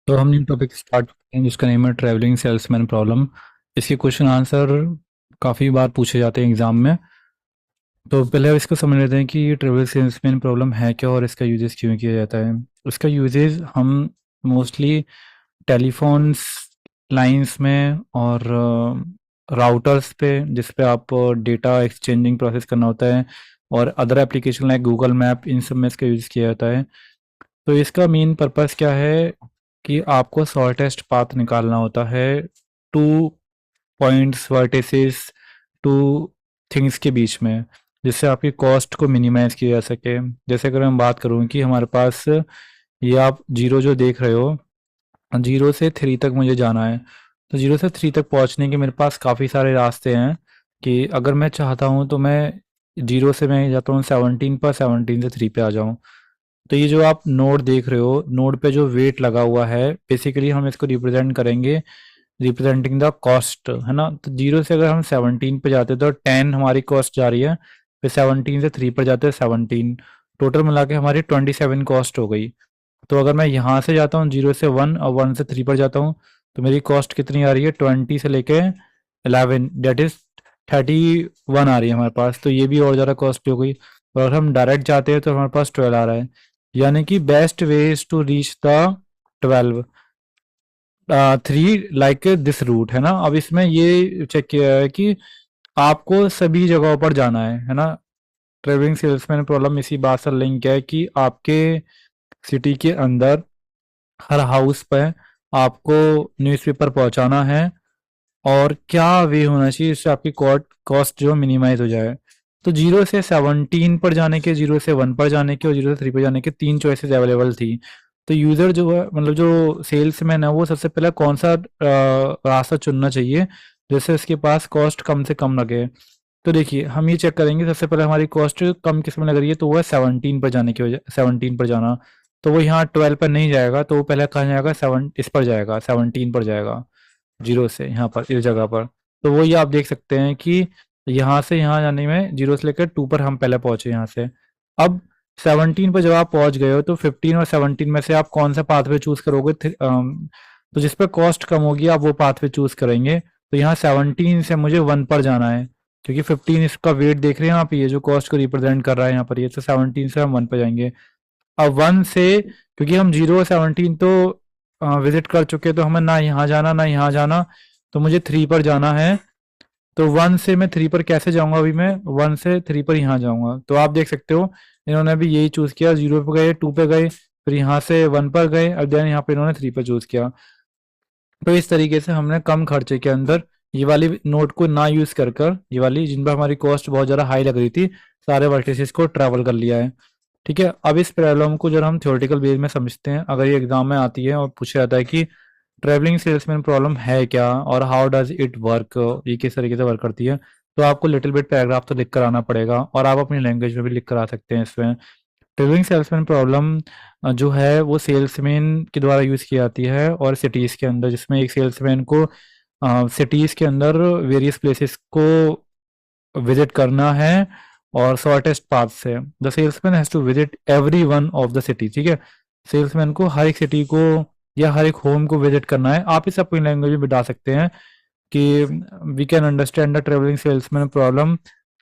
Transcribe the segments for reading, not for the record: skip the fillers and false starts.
तो हम new topic start करते हैं जिसका नेम है ट्रैवलिंग सेल्समैन प्रॉब्लम। इसके क्वेश्चन आंसर काफ़ी बार पूछे जाते हैं एग्जाम में। तो पहले अब इसको समझ लेते हैं कि ये ट्रैवलिंग सेल्समैन प्रॉब्लम है क्या और इसका यूजेस क्यों किया जाता है। इसका यूजेस हम मोस्टली टेलीफोन्स लाइंस में और राउटर्स पे जिस पे आप डेटा एक्सचेंजिंग प्रोसेस करना होता है, और other application like Google map, इन सब में इसका यूज़ किया जाता है। तो इसका मेन पर्पस क्या है कि आपको शॉर्टेस्ट पाथ निकालना होता है two points vertices, two things के बीच में, जिससे आपकी कॉस्ट को मिनिमाइज किया जा सके। जैसे अगर मैं बात करूँ कि हमारे पास ये आप जीरो जो देख रहे हो, जीरो से थ्री तक मुझे जाना है। तो जीरो से थ्री तक पहुंचने के मेरे पास काफ़ी सारे रास्ते हैं कि अगर मैं चाहता हूं तो मैं जीरो से मैं जाता हूँ 17 पर, 17 से थ्री पे आ जाऊं। तो ये जो आप नोड देख रहे हो, नोड पे जो वेट लगा हुआ है, बेसिकली हम इसको रिप्रेजेंट करेंगे रिप्रेजेंटिंग द कॉस्ट, है ना। तो जीरो से अगर हम 17 पे जाते हैं तो 10 हमारी कॉस्ट जा रही है, फिर 17 से थ्री पर जाते हैं 17, टोटल मिला के हमारी 27 कॉस्ट हो गई। तो अगर मैं यहाँ से जाता हूँ जीरो से वन और वन से थ्री पर जाता हूँ, तो मेरी कॉस्ट कितनी आ रही है, 20 से लेके 11, डेट इज 31 आ रही है हमारे पास। तो ये भी और ज़्यादा कॉस्टली हो गई। और अगर हम डायरेक्ट जाते हैं तो हमारे पास 12 आ रहा है। यानी कि best way is to reach the 12 three like this route, है ना। अब इसमें ये चेक किया है कि आपको सभी जगहों पर जाना है ना। ट्रेवलिंग सेल्समैन प्रॉब्लम इसी बात से लिंक है कि आपके सिटी के अंदर हर हाउस पे आपको न्यूज़पेपर पहुंचाना है, और क्या वे होना चाहिए इससे आपकी कॉस्ट जो मिनिमाइज हो जाए। तो जीरो से 17 पर जाने के, जीरो से वन पर जाने के और जीरो से थ्री पर जाने के तीन चॉइसेस अवेलेबल थी। तो यूज़र जो है, मतलब जो सेल्समैन है, वो सबसे पहले कौन सा रास्ता चुनना चाहिए जिससे इसके पास कॉस्ट कम से कम लगे। तो देखिए हम ये चेक करेंगे, सबसे पहले हमारी कॉस्ट कम किस में लग रही है, तो वो है 17 पर जाने की वजह, 17 पर जाना। तो वो यहाँ 12 पर नहीं जाएगा, तो वो पहले कहाँ जाएगा, सेवन इस पर जाएगा, 17 पर जाएगा, जीरो से यहाँ पर इस जगह पर। तो वो ये आप देख सकते हैं कि यहाँ से यहाँ जाने में जीरो से लेकर टू पर हम पहले पहुंचे यहाँ से। अब 17 पर जब आप पहुंच गए हो तो 15 और 17 में से आप कौन सा पाथवे चूज करोगे, तो जिस पर कॉस्ट कम होगी आप वो पाथवे चूज करेंगे। तो यहाँ 17 से मुझे वन पर जाना है, क्योंकि 15 इसका वेट देख रहे हैं आप, ये जो कॉस्ट को रिप्रेजेंट कर रहा है यहाँ पर, ये तो 17 से हम वन पर जाएंगे। अब वन से, क्योंकि हम जीरो और 17 तो विजिट कर चुके, तो हमें ना यहाँ जाना ना यहाँ जाना, तो मुझे थ्री पर जाना है। तो वन से मैं थ्री पर कैसे जाऊंगा, अभी मैं वन से थ्री पर यहाँ जाऊंगा। तो आप देख सकते हो इन्होंने अभी यही चूज किया, जीरो पे गए, टू पे गए, फिर यहाँ से वन पर गए, और देन यहाँ पे इन्होंने थ्री पर चूज किया। तो इस तरीके से हमने कम खर्चे के अंदर ये वाली नोट को ना यूज कर कर, ये वाली जिन पर हमारी कॉस्ट बहुत ज़्यादा हाई लग रही थी, सारे वर्टिसेस को ट्रैवल कर लिया है। ठीक है, अब इस प्रॉब्लम को जब हम थ्योरेटिकल बेस में समझते हैं, अगर ये एग्जाम में आती है और पूछा जाता है कि ट्रैवलिंग सेल्समैन प्रॉब्लम है क्या और हाउ डज इट वर्क, ये किस तरीके से वर्क करती है, तो आपको लिटिल बिट पैराग्राफ तो लिख कर आना पड़ेगा, और आप अपनी लैंग्वेज में भी लिख कर आ सकते हैं इसमें। ट्रैवलिंग सेल्समैन प्रॉब्लम जो है वो सेल्समैन के द्वारा यूज़ की जाती है और सिटीज़ के अंदर, जिसमें एक सेल्समैन को सिटीज़ के अंदर वेरियस प्लेसेस को विजिट करना है, और शॉर्टेस्ट पाथ से the salesman has to visit every one of the city. ठीक है, सेल्समैन को हर एक सिटी को या हर एक होम को विजिट करना है। आप इसे अपनी लैंग्वेज में बता सकते हैं कि we can understand the travelling salesman problem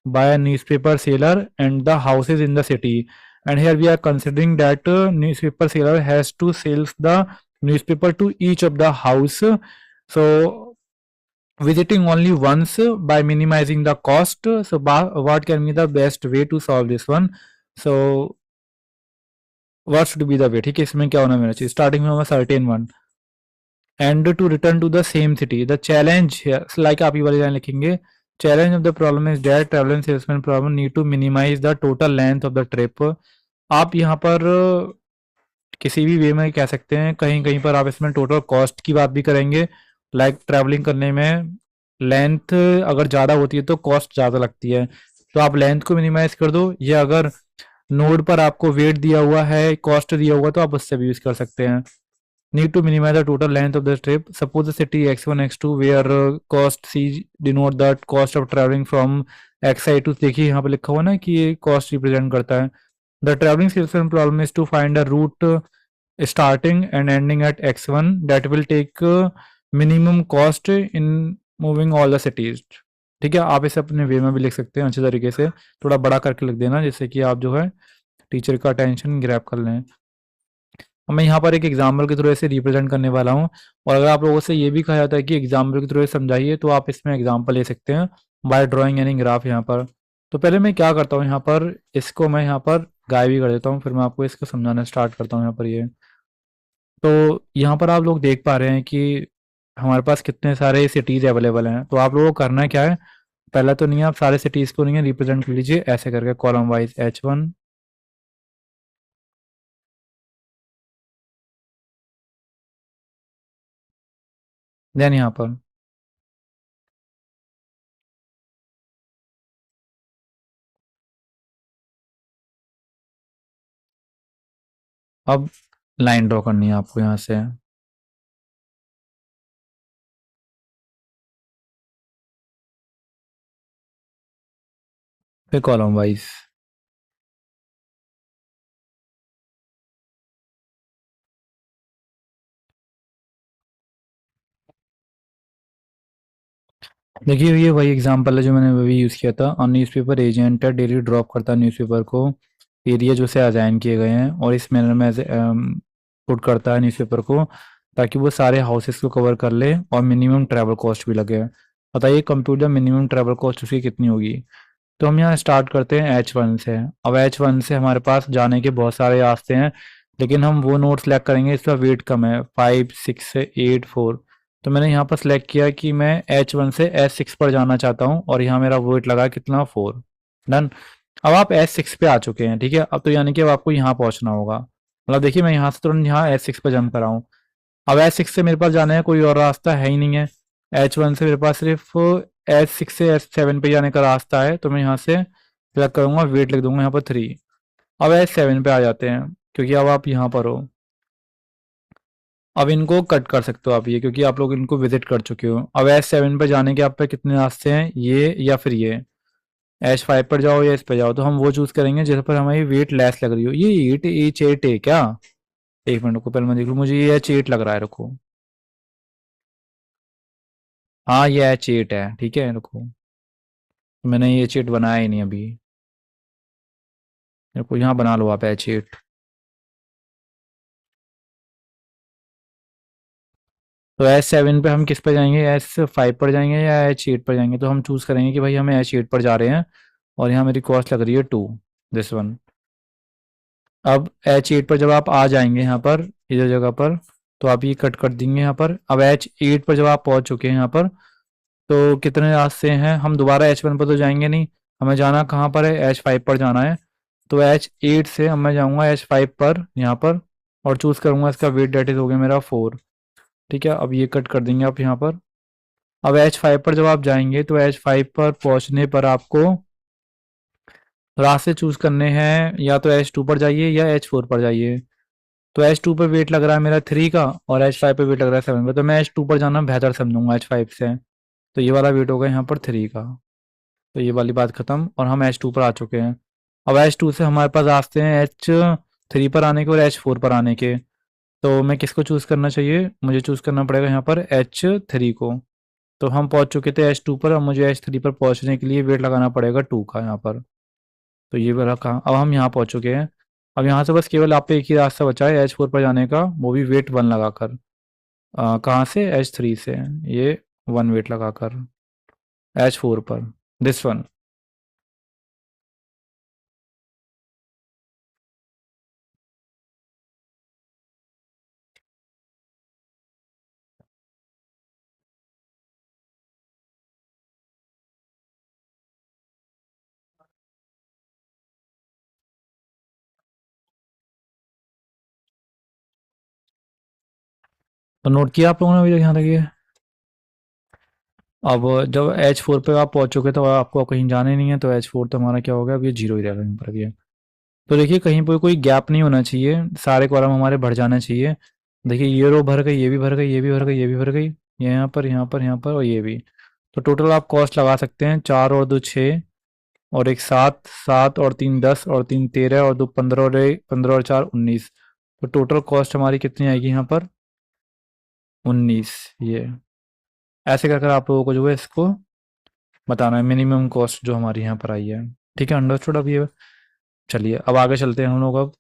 by a newspaper seller and the houses in the city, and here we are considering that newspaper seller has to sell the newspaper to each of the house, so visiting only once by minimizing the cost. So what can be the best way to solve this one, so what should be the way। ठीक है, इसमें क्या होना मेरा चाहिए, starting में होगा certain one and to return to the same city. The challenge like आप ये वाली लाइन लिखेंगे, challenge of the problem is that travelling salesman problem need to minimise the total length of the trip. आप यहाँ पर किसी भी वे में कह सकते हैं, कहीं कहीं पर आप इसमें टोटल कॉस्ट की बात भी करेंगे। लाइक ट्रैवलिंग करने में लेंथ अगर ज़्यादा होती है तो कॉस्ट ज़्यादा लगती है, तो आप लेंथ को मिनिमाइज कर दो, या अगर नोड पर आपको वेट दिया हुआ है, कॉस्ट दिया हुआ, तो आप उससे भी यूज कर सकते हैं। Need to minimise the total length of the trip, suppose the city x1 x2 where cost c denote the cost of travelling from x i to. देखिए यहाँ पे लिखा हुआ ना कि ये कॉस्ट रिप्रेजेंट करता है। The travelling salesman problem is to find a route starting and ending at x1 that will take minimum cost in moving all the cities। ठीक है, आप इसे अपने वे में भी लिख सकते हैं अच्छे तरीके से, थोड़ा बड़ा करके लिख देना जिससे कि आप जो है टीचर का अटेंशन ग्रैब कर लें। अब मैं यहाँ पर एक एग्जाम्पल के थ्रू ऐसे रिप्रेजेंट करने वाला हूँ, और अगर आप लोगों से ये भी कहा जाता है कि एग्जाम्पल के थ्रू समझाइए तो आप इसमें एग्जाम्पल ले सकते हैं बाय ड्राइंग एनी ग्राफ यहाँ पर। तो पहले मैं क्या करता हूँ, यहाँ पर इसको मैं यहाँ पर गायब भी कर देता हूँ, फिर मैं आपको इसको समझाना स्टार्ट करता हूँ यहाँ पर ये। तो यहाँ पर आप लोग देख पा रहे हैं कि हमारे पास कितने सारे सिटीज़ अवेलेबल हैं। तो आप लोगों को करना क्या है, पहला तो नहीं है, आप सारे सिटीज़ को नहीं है रिप्रेजेंट कर लीजिए ऐसे करके कॉलम वाइज H1, देन यहाँ पर अब लाइन ड्रॉ करनी है आपको यहाँ से, फिर कॉलम वाइज। देखिए ये वही एग्जांपल है जो मैंने अभी यूज़ किया था। और न्यूज़पेपर एजेंट है, डेली ड्रॉप करता है न्यूज़पेपर को एरिया जो से असाइन किए गए हैं, और इस मैनर में पुट करता है न्यूज़पेपर को ताकि वो सारे हाउसेस को कवर कर ले और मिनिमम ट्रैवल कॉस्ट भी लगे। बताइए कंप्यूटर मिनिमम ट्रैवल कॉस्ट उसकी कितनी होगी। तो हम यहाँ स्टार्ट करते हैं H1 से। अब H1 से हमारे पास जाने के बहुत सारे रास्ते हैं, लेकिन हम वो नोट सेलेक्ट करेंगे इसका वेट कम है, 5 6 8 4। तो मैंने यहाँ पर सेलेक्ट किया कि मैं H1 से H6 पर जाना चाहता हूँ, और यहाँ मेरा वेट लगा कितना 4। डन। अब आप H6 पे आ चुके हैं, ठीक है। अब तो यानी कि अब आपको यहाँ पहुँचना होगा। मतलब देखिए मैं यहाँ से तुरंत यहाँ H6 पर जंप कर रहा हूँ। अब H6 से मेरे पास जाने का कोई और रास्ता है ही नहीं है। H1 से मेरे पास सिर्फ H6 से H7 पे जाने का रास्ता है, तो मैं यहाँ से सेलेक्ट करूंगा, वेट लिख दूंगा यहाँ पर 3। अब H7 पे आ जाते हैं क्योंकि अब आप यहाँ पर हो। अब इनको कट कर सकते हो आप ये, क्योंकि आप लोग इनको विजिट कर चुके हो। अब H7 पे जाने के आप पे कितने रास्ते हैं, ये या फिर ये। H5 पर जाओ या इस पे जाओ, तो हम वो चूज करेंगे जिस पर हमारी वेट लेस लग रही हो। ये H8 है क्या? एक मिनट को पहले मैं देख लूँ, मुझे ये H8 लग रहा है, रुको। हाँ ये H8 है, ठीक है रुको, मैंने ये H8 बनाया ही नहीं अभी। रुको यहाँ बना लो आप H8। तो H7 पे हम किस पे जाएंगे, H5 पर जाएंगे या H8 पर जाएंगे? तो हम चूज करेंगे कि भाई हमें H8 पर जा रहे हैं, और यहाँ मेरी कॉस्ट लग रही है 2, दिस वन। अब H8 पर जब आप आ जाएंगे यहाँ पर इधर जगह पर, तो आप ये कट कर देंगे यहाँ पर। अब H8 पर जब आप पहुंच चुके हैं यहाँ पर, तो कितने रास्ते हैं, हम दोबारा H1 पर तो जाएंगे नहीं, हमें जाना कहाँ पर है, H5 पर जाना है। तो H8 से अब मैं जाऊँगा H5 पर यहाँ पर, और चूज करूंगा इसका वेट, डेट इज हो गया मेरा 4। ठीक है, अब ये कट कर देंगे आप यहाँ पर। अब H5 पर जब आप जाएंगे तो H5 पर पहुंचने पर आपको रास्ते चूज करने हैं, या तो H2 पर जाइए या H4 पर जाइए। तो H2 पर वेट लग रहा है मेरा 3 का, और H5 पर वेट लग रहा है 7 का, तो मैं H2 पर जाना बेहतर समझूंगा H5 से। तो ये वाला वेट होगा यहाँ पर 3 का। तो ये वाली बात खत्म, और हम H2 पर आ चुके हैं। अब H2 से हमारे पास रास्ते हैं H3 पर आने के और H4 पर आने के। तो मैं किसको चूज करना चाहिए, मुझे चूज करना पड़ेगा यहाँ पर H3 को। तो हम पहुंच चुके थे H2 पर, अब मुझे H3 पर पहुंचने के लिए वेट लगाना पड़ेगा 2 का यहाँ पर। तो ये वाला कहाँ, अब हम यहाँ पहुंच चुके हैं। अब यहाँ से बस केवल आप पे एक ही रास्ता बचा है H4 पर जाने का, वो भी वेट 1 लगाकर। कहाँ से, H3 से, ये 1 वेट लगाकर H4 पर, दिस वन। तो नोट किया आप लोगों ने अभी तक यहाँ तक ये? अब जब H4 पे आप पहुंच चुके तो आपको कहीं जाने नहीं है, तो H4 तो हमारा क्या हो गया, अब ये 0 ही रहेगा यहाँ पर ये। तो देखिए कहीं पर कोई गैप नहीं होना चाहिए, सारे कॉलम हमारे भर जाने चाहिए। देखिए ये रो भर गई, ये भी भर गई, ये भी भर गई, ये भी भर गई, ये यहाँ पर, यहाँ पर, यहाँ पर, और ये भी। तो टोटल आप कॉस्ट लगा सकते हैं 4 और 2 6, और एक 7, 7 और 3 10, और 3 13, और 2 15, और 15 और 4 19। तो टोटल कॉस्ट हमारी कितनी आएगी यहाँ पर 19। ये ऐसे कर कर आप लोगों को जो है इसको बताना है मिनिमम कॉस्ट जो हमारी यहाँ पर आई है। ठीक है, अंडरस्टूड। अब ये चलिए अब आगे चलते हैं हम लोग अब